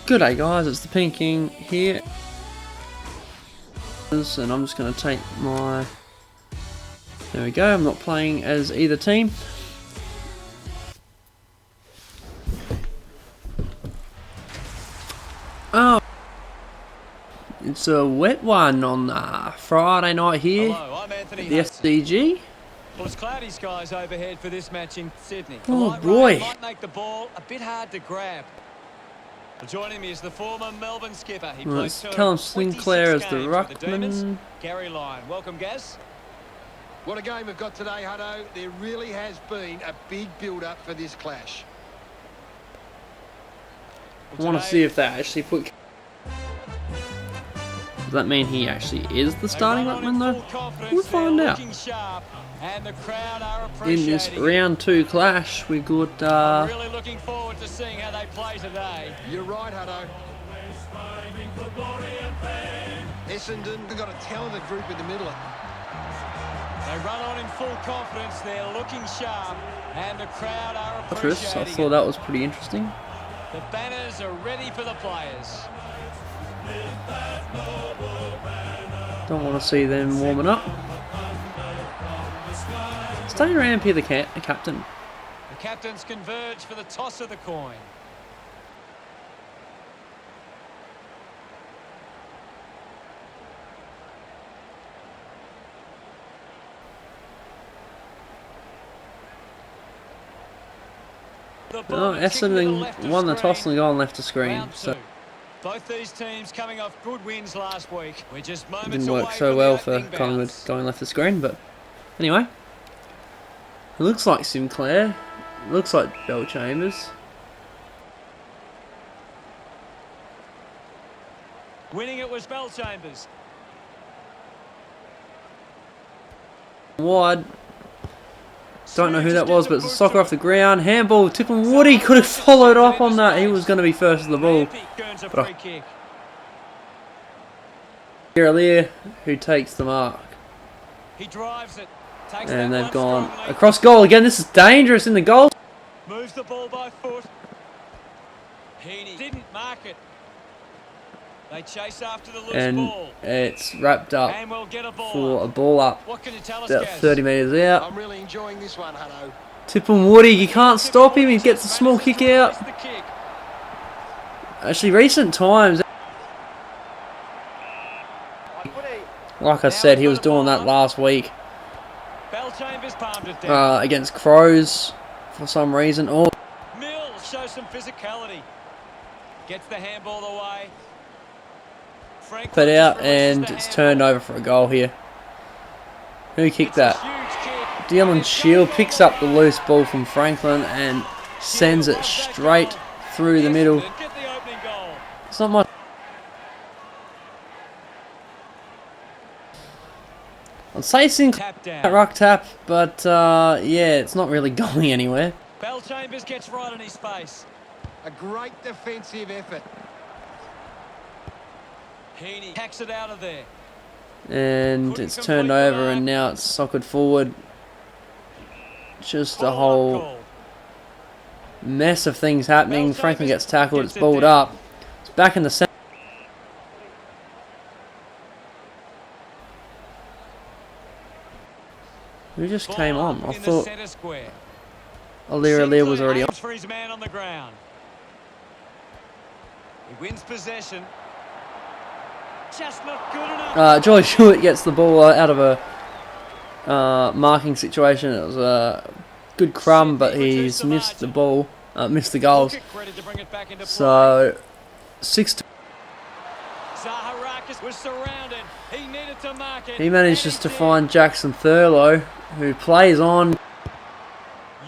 G'day guys, it's the Pink King here, and I'm just going to take my, there we go, I'm not playing as either team. Oh, it's a wet one on Friday night here. Hello, I'm Anthony at the SCG. Well, it's cloudy skies overhead for this match in Sydney. Oh boy. Might make the ball a bit hard to grab. Joining me is the former Melbourne skipper. He Well, it's Callum Sinclair as the ruckman. Gary Lyon. Welcome, Gaz. What a game we've got today, Hutto. There really has been a big build-up for this clash. I want to see if that actually put... Does that mean he actually is the starting ruckman though? We'll find out. In this round 2 clash, we've got... I'm really looking forward to seeing how they play today. You're right, Hutto. Essendon, they've got a talented group in the middle. They run on in full confidence. They're looking sharp, and the crowd are appreciating I thought that was pretty interesting. The banners are ready for the players. Don't want to see them warming up. Stay around here, the captain. The captains converge for the toss of the coin. Oh, Essendon won the toss and gone left of screen. So both these teams coming off good wins last week. We're just moments didn't work so well for Collingwood going left of screen, but anyway. It looks like Sinclair. It looks like Bell Chambers. Winning it was Bell Chambers. Wide. Don't know who that was, but it's a soccer off the ground. Handball, tip and Woody could have followed up on that. He was going to be first to the ball. But Geralier, who takes the mark. He drives it. And they've gone across goal again. This is dangerous in the goal. Moves the ball by foot. Heaney didn't mark it. They chase after the loose ball. It's wrapped up for a ball up. What can you tell us, about 30 metres out. I'm really enjoying this one, Hutto. Tip and Woody, you can't stop him. He gets a small kick out. Actually, recent times, like I said, he was doing that last week against Crows for some reason. Oh, Mills shows some physicality. Gets the handball away. Put out, and it's turned over for a goal here. Who kicked that? Dylan Shield picks up the loose ball from Franklin and sends it straight through the middle. It's not much. I'd say Sinclair ruck tap, but yeah, it's not really going anywhere. Bell Chambers gets right in his face. A great defensive effort. Heaney hacks it out of there. And it's turned over, and now it's soccered forward. Just a whole mess of things happening. Franklin gets tackled, it's balled up. It's back in the centre. Who just came on? I thought Alira was already on. For his man on the ground. He wins possession. Just not good enough. Joy Stewart gets the ball out of a marking situation. It was a good crumb, but he's missed the ball, missed the goals. So 6-2. Was surrounded. He needed to mark it. He manages to find Jackson Thurlow, who plays on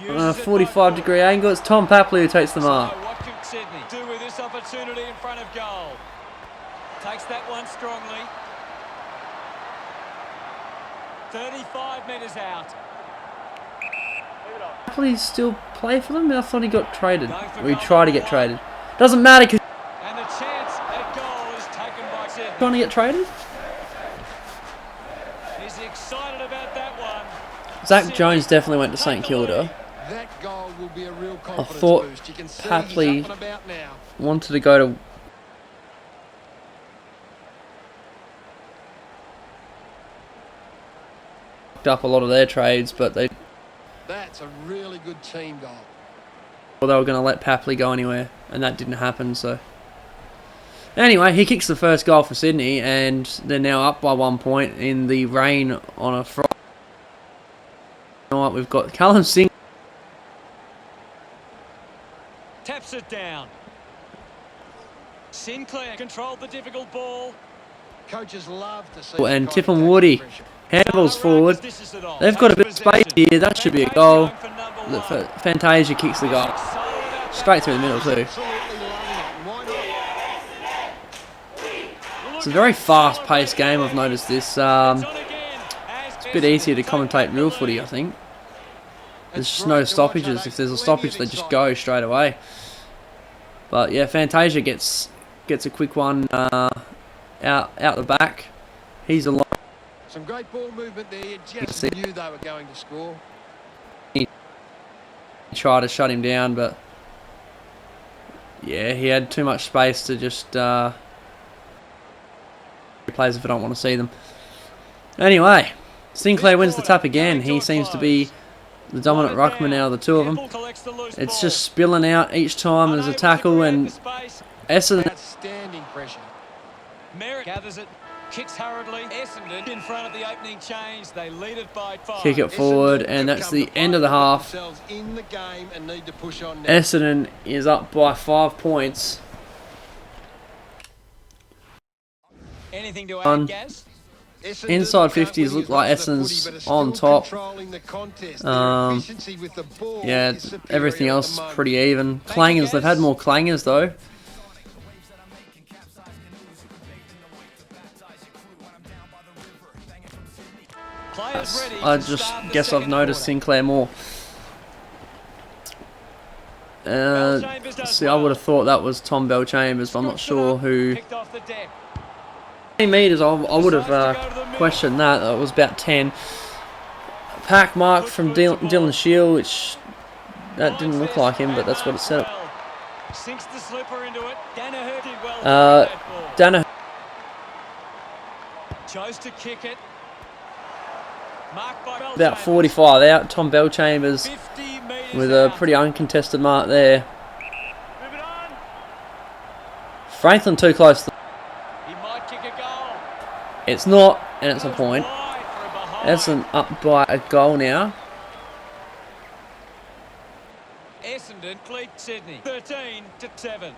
a 45-degree angle. It's Tom Papley who takes the mark. What can Sydney do with this opportunity in front of goal? Takes that one strongly. 35 metres out. Papley still play for them? I thought he got traded. Or he tried to get traded. Doesn't matter because and the chance at goal is taken by Sydney. Trying to get traded? He's excited about that one. Zach Jones definitely went to St Kilda. That goal will be a real I thought Papley wanted to go to fucked up a lot of their trades, but That's a really good team goal. they were going to let Papley go anywhere, and that didn't happen. So anyway, he kicks the first goal for Sydney, and they're now up by 1 point in the rain on a Friday night. We've got Callum Singh. Taps it down. Sinclair controlled the difficult ball. Coaches love to see. And Tip and Woody handballs forward. They've got a bit of space here. That should be a goal. Fantasia kicks the goal. Straight through the middle too. It's a very fast-paced game. I've noticed this. It's a bit easier to commentate real footy, I think. There's just no stoppages. If there's a stoppage, they just go straight away. But yeah, Fantasia gets a quick one out the back. He's alone. Some great ball movement there. You just knew they were going to score. He tried to shut him down, but yeah, he had too much space to just plays if I don't want to see them. Anyway, Sinclair wins the tap again. He seems to be the dominant ruckman now of the two of them. It's just spilling out each time there's a tackle, and Essendon Outstanding pressure. Merrick gathers it, kicks hurriedly. Essendon in front of the opening change. They lead it by 5. kick it forward, and that's the end of the half. Essendon is up by 5 points. Anything to add, Gaz? Inside 50s look like Essendon's on top. Yeah, everything else is pretty even. Clangers, they've had more clangers though. I just guess I've noticed Sinclair more. See, I would have thought that was Tom Bell-Chambers, but I'm not sure who. 10 metres, I would have questioned that. That was about 10. Pack mark from Dylan Shield, which that didn't look like him, but that's what it said. Sinks the slipper into it. Danaher did well. Danaher chose to kick it. Marked by about 45 out. Tom Bell-Chambers with a pretty uncontested mark there. Franklin too close. It's not, and it's a point. Essendon up by a goal now. Essendon lead Sydney 13-7.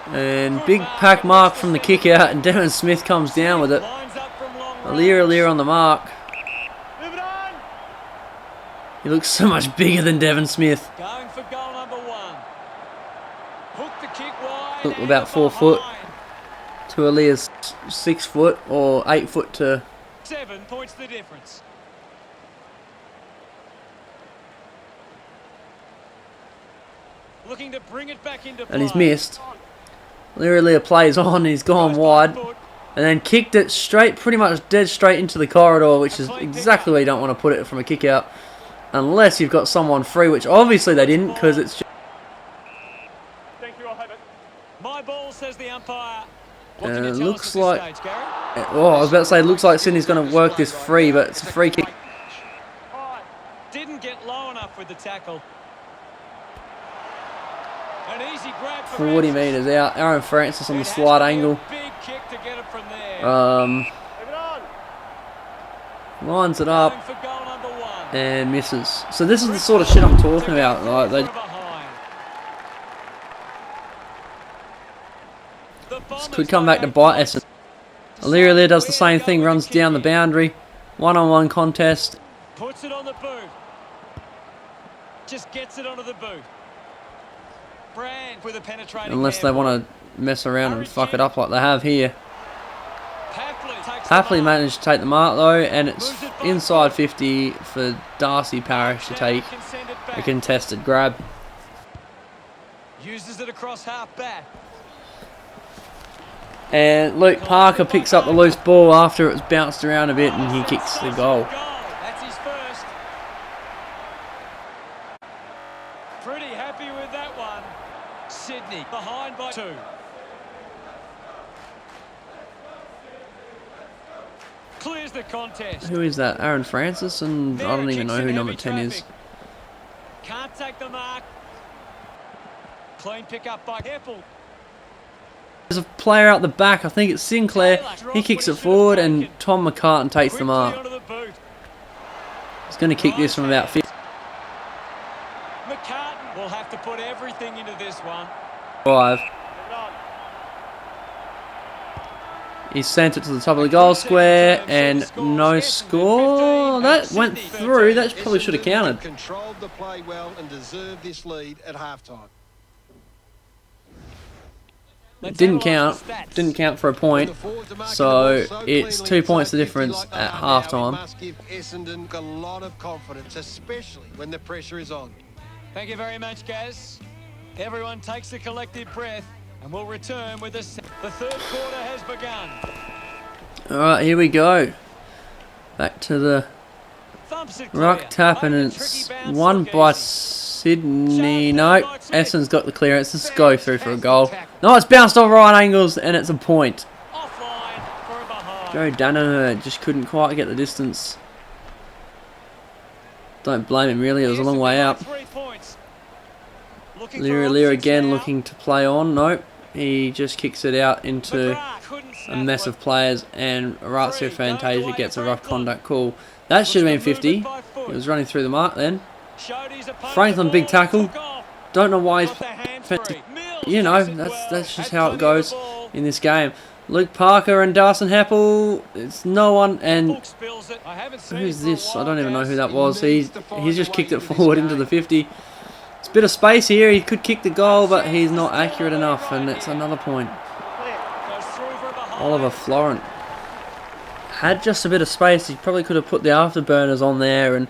And big pack mark from the kick out, and Devon Smith comes down with it. Alir on the mark. He looks so much bigger than Devon Smith. Going for goal number 1. Hook the kick wide. Look, about 4 foot to Alir's 6 foot, or 8 foot to 7 points the difference. Looking to bring it back into play. and he's missed. Alir plays on, he's gone wide, and then kicked it straight, pretty much dead straight into the corridor, which is exactly where you don't want to put it from a kick out, unless you've got someone free, which obviously they didn't, because it's just... Thank you, I'll have it. My ball, says the umpire. It looks like... Oh, I was about to say, it looks like Sydney's going to work this free, but it's a free kick. Didn't get low enough with the tackle. An easy grab for 40 metres out. Aaron Francis on the slide angle. Big kick to get it from there. Lines it up Going for goal number 1. and misses. So this is the sort of shit I'm talking about. Like they could come back to bite Essendon. Alir does the same thing, runs down the boundary. One-on-one contest. Puts it on the boot. Just gets it onto the boot. Brand with a penetrating Unless they want to mess around and fuck it up like they have here. Papley managed to take the mark though, and it's inside 50 for Darcy Parish to take a contested grab. Uses it across half back. And Luke Parker picks up the loose ball after it's bounced around a bit, and he kicks the goal. That's his first. Pretty happy with that one. Sydney behind by 2. Clears the contest. Who is that? Aaron Francis? And I don't even know who number 10 is. Can't take the mark. Clean pick up by Heppel. There's a player out the back. I think it's Sinclair. He kicks it forward and Tom McCartan takes the mark. He's going to kick this from about 50. McCartan will have to put everything into this one. 5. He sent it to the top of the goal square and no score. That went through. That probably should have counted. Controlled the play well and deserved this lead at halftime. Didn't count. Didn't count for a point. So it's 2 points the difference at halftime. Must give Essendon a lot of confidence, especially when the pressure is on. Thank you very much, Gaz. Everyone takes a collective breath and we'll return with the third quarter has begun. Alright, here we go. Back to the ruck tap, and it's won by Sydney. No, Essendon's got the clearance. Let's go through for a goal. No, it's bounced off right angles and it's a point. Joe Danaher just couldn't quite get the distance. Don't blame him really, it was a long way out. Lear again looking to play on. Nope, he just kicks it out into a mess of players, and Orazio Fantasia gets a rough conduct call. That should have been 50. He was running through the mark then. Franklin, big tackle. Don't know why he's... You know, that's just how it goes in this game. Luke Parker and Darcy Heppel. It's no one, and who's this? I don't even know who that was. He's just kicked it forward into the 50. It's a bit of space here. He could kick the goal, but he's not accurate enough, and it's another point. Oliver Florent had just a bit of space. He probably could have put the afterburners on there and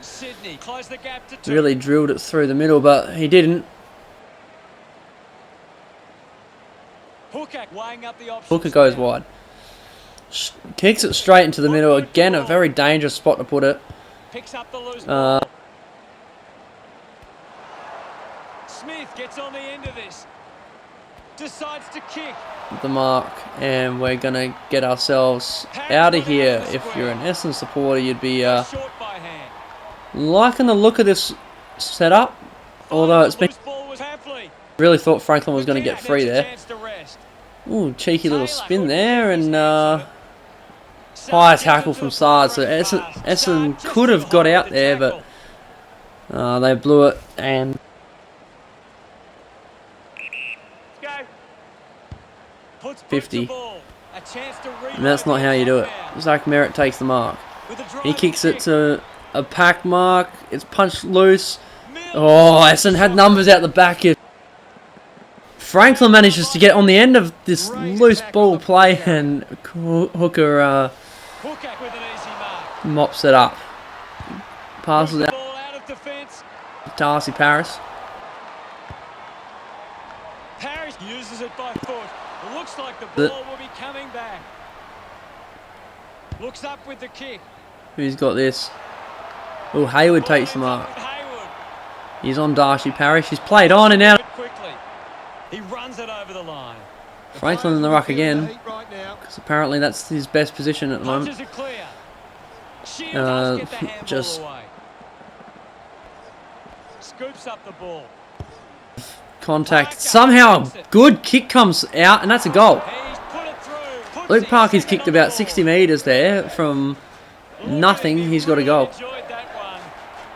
really drilled it through the middle, but he didn't. Hooker goes wide. Kicks it straight into the middle. Again, a very dangerous spot to put it. Smith gets on the end of this. Decides to kick. The mark, and we're going to get ourselves out of here. If you're an Essendon supporter, you'd be liking the look of this setup, although it's been... Really thought Franklin was going to get free there. Ooh, cheeky little spin there, and high tackle from side. So Essendon could have got out there, but they blew it. And 50. And that's not how you do it. Zach Merritt takes the mark. He kicks it to a pack mark. It's punched loose. Oh, Essendon had numbers out the back here. Franklin manages to get on the end of this loose ball play, and Hooker mops it up. Passes out. Darcy Paris. Paris uses it by foot. It looks like the ball will be coming back. Looks up with the kick. Who's got this? Oh, Hayward takes the mark. He's on Darcy Parish. He's played on and out. He runs it over the line. Franklin in the ruck again, because apparently that's his best position at the moment. Just scoops up the ball. Contact. Somehow a good kick comes out, and that's a goal. Luke Parker's kicked about 60 metres there from nothing. He's got a goal.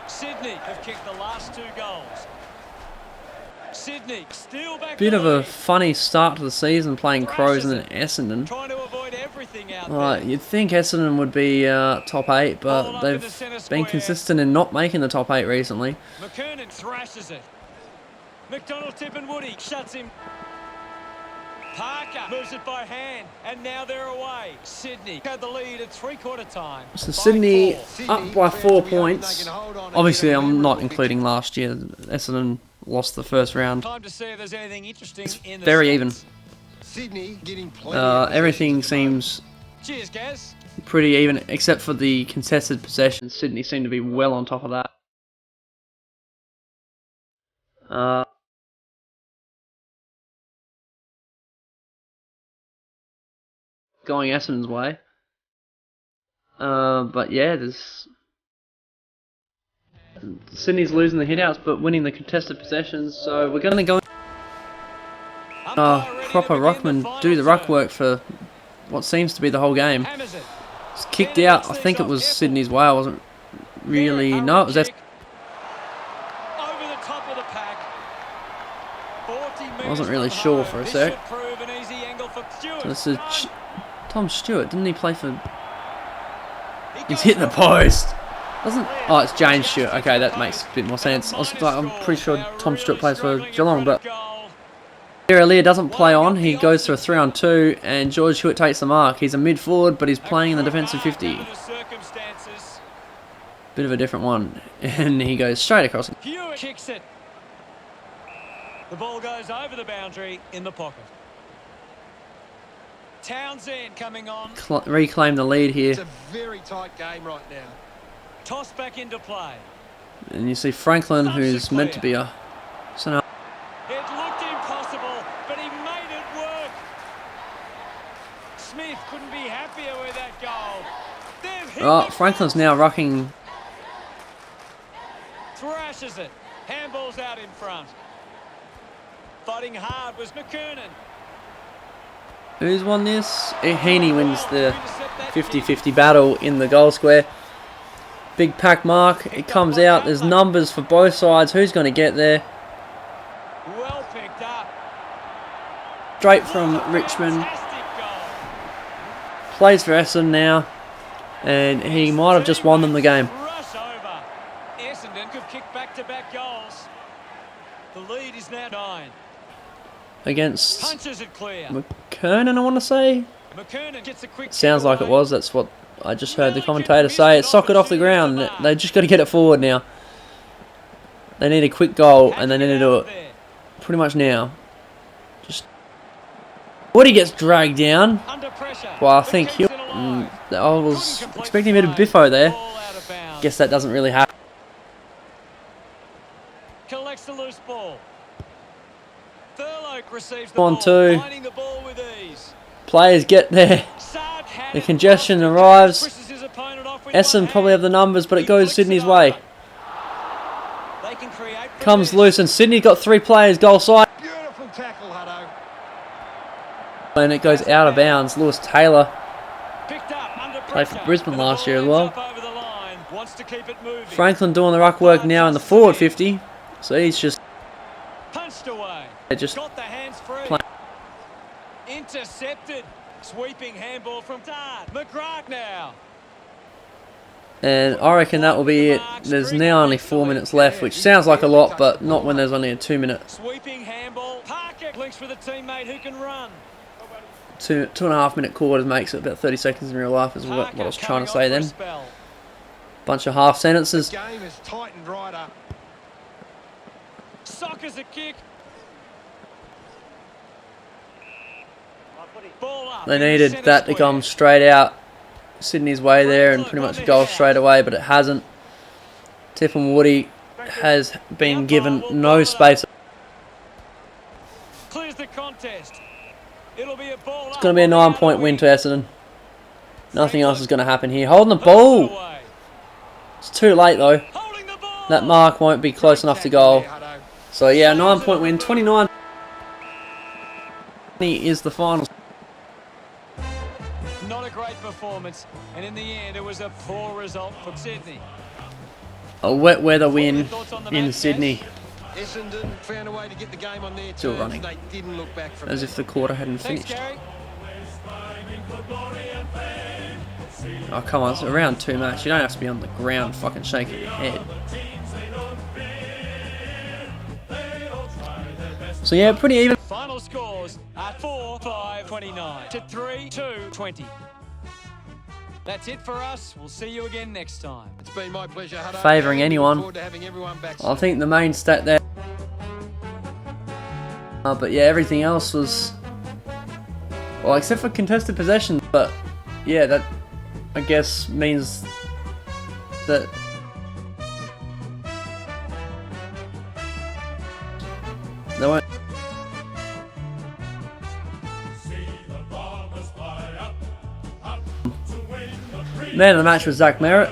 Sydney have kicked the last 2 goals. Sydney still back. Bit of a funny start to the season playing Crows and then Essendon. Trying to avoid everything out there. You'd think Essendon would be top 8, but they've been consistent in not making the top 8 recently. McKernan thrashes it. McDonald Tippenwoody shuts him. Parker moves it by hand, and now they're away. Sydney had the lead at 3/4 time. So Sydney up by 4 points. Obviously, I'm not including last year. Essendon lost the first round. Time to see if there's anything interesting in the very even. Sydney getting everything seems Cheers, Gaz. pretty even, except for the contested possessions. Sydney seem to be well on top of that. Going Essendon's way. But yeah, there's Sydney's losing the hitouts but winning the contested possessions. So we're going to go proper ruckman do the ruck work for what seems to be the whole game. It's kicked out. I think it was Sydney's way. I wasn't really. No, it was Essendon. I wasn't really sure for a sec. So this is Tom Stewart. Didn't he play for? He's hitting the post. Doesn't? Oh, it's James Stewart. Okay, that makes a bit more sense. I'm pretty sure Tom Stewart plays for Geelong, but Lear doesn't play on. He goes to a 3-on-2, and George Hewitt takes the mark. He's a mid forward, but he's playing in the defensive 50. Bit of a different one, and he goes straight across. Hewitt kicks it. The ball goes over the boundary in the pocket. Townsend coming on. Reclaim the lead here. It's a very tight game right now. Toss back into play. And you see Franklin, who's meant to be a... So now It looked impossible, but he made it work. Smith couldn't be happier with that goal. Franklin's now rucking. Thrashes it. Handball's out in front. Fighting hard was McKernan. Who's won this? Heaney wins the 50-50 battle in the goal square. Big pack mark. It comes out. There's numbers for both sides. Who's going to get there? Well picked up. Straight from Richmond. Plays for Essendon now. And he might have just won them the game. Rush over. Essendon could kick back-to-back goals. The lead is now 9. Against Punches it clear. McKernan, I want to say. McKernan gets a quick Sounds like it was. That's what I just heard the commentator say. It's socket off the ground. They just got to get it forward now. They need a quick goal, and they need to do it pretty much now. Just Woody gets dragged down. Well, I think I was expecting a bit of biffo there. Guess that doesn't really happen. Collects the loose ball. Thurloak receives the On ball, two. finding the ball with ease. Players get there. The congestion arrives. Essendon probably have the numbers, but it goes Sydney's way. Comes loose, and Sydney got 3 players goal side. Beautiful tackle, Hutto. And it goes out of bounds. Lewis Taylor played for Brisbane last year as well. Franklin doing the ruck work now in the forward 50. So he's just punched away. Just got the hands free. Intercepted. Sweeping handball from Dart. McGrath now. And I reckon that will be it. There's now only 4 minutes left, which sounds like a lot, but not when there's only a 2 minute. Sweeping handball. Parker links with a teammate who can run. 2.5 minute quarters makes it about 30 seconds in real life, is what I was trying to say then. Bunch of half sentences. The game is tightened right up. Sockers a kick. Ball up. They needed that to come straight out Sydney's way there and pretty much a goal straight away, but it hasn't. Tip and Woody has been given no space. Clears the contest. It'll be a ball. It's going to be a 9-point win to Essendon. Nothing else is going to happen here. Holding the ball. It's too late though. That mark won't be close enough to goal. So yeah, 9-point win. 29 is the final. Not a great performance, and in the end it was a poor result for Sydney. A wet weather win in Sydney. Essendon found a way to get the game on their Still terms. running. They didn't look back from As if the quarter hadn't Thanks, finished. Gary. Oh come on, it's a round 2 match. You don't have to be on the ground fucking shaking your head. So yeah, pretty even. Final scores are 4-5-29 to 3-2-20. That's it for us. We'll see you again next time. It's been my pleasure, Hutto. Favouring anyone. Look forward to having everyone back I soon. think the main stat there. But yeah, everything else was... Well, except for contested possession. But yeah, that I guess means that... They won't... Man of the match was Zach Merritt.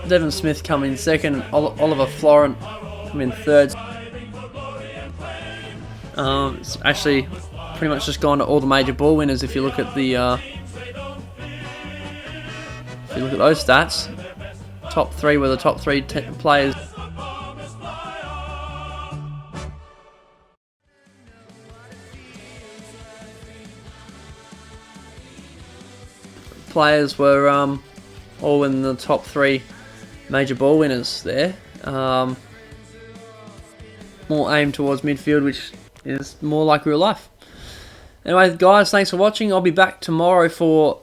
Devon Smith come in second. Oliver Florent come in third. It's actually pretty much just gone to all the major ball winners. If you look at the those stats, top three were the top three players. Players were all in the top three major ball winners there. More aimed towards midfield, which is more like real life. Anyway, guys, thanks for watching. I'll be back tomorrow for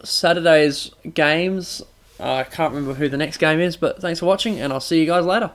Saturday's games. I can't remember who the next game is, but thanks for watching, and I'll see you guys later.